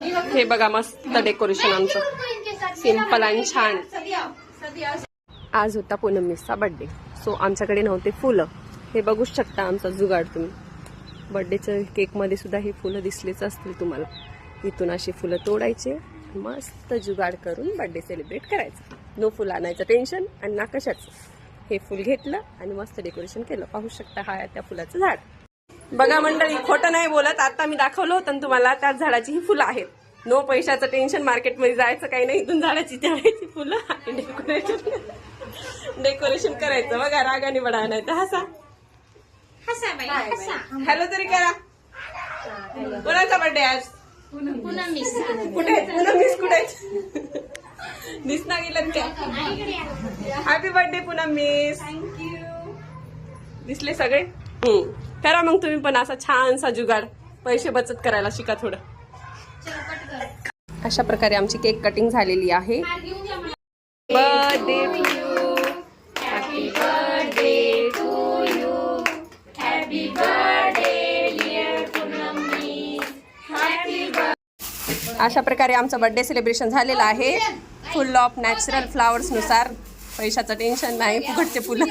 हे बघा मस्त डेकोरेशन आमचं सिंपल आणि छान. आज होता पूनमनीचा बर्थडे, सो आमच्याकडे नव्हते फुलं. हे बघू शकता आमचा जुगाड तुम्ही. बर्थडेच्या केकमध्ये सुद्धा हे फुलं दिसलेच असतील तुम्हाला. इथून अशी फुलं तोडायचे, मस्त जुगाड करून बर्थडे सेलिब्रेट करायचं. नो फुल आणायचं टेन्शन आणि ना कशाचं. हे फुल घेतलं आणि मस्त डेकोरेशन केलं. पाहू शकता हा त्या फुलाचं झाड. बघा मंडळी, खोटं नाही बोलत. आता मी दाखवलं होतं तुम्हाला, त्याच झाडाची ही फुलं आहेत. नो पैशाचं टेन्शन, मार्केटमध्ये जायचं काही नाही. इथून झाडाची त्याची फुलं आणि डेकोरेशन करायचं. बघा रागाने बडा नाही तर हसा. हॅलो तरी करा. कोणाचा बर्थडे आज? कुठे पूनम कुठे दिसना गेलं त्या. Happy birthday Poonam miss. Thank you. दिसले सगळे. करा मग तुम्ही पण असा छानसा जुगाड. पैसे बचत करायला शिका थोडं. अशा प्रकारे आमची केक कटिंग झालेली आहे. Birthday to you, happy birthday to you, happy birthday dear Poonam miss, happy birthday. अशा प्रकारे आमचं बर्थडे सेलिब्रेशन झालेलं आहे. फुल ऑफ नॅचरल फ्लावर्स नुसार. पैशाचं टेन्शन नाही, फुकटचे फुलं.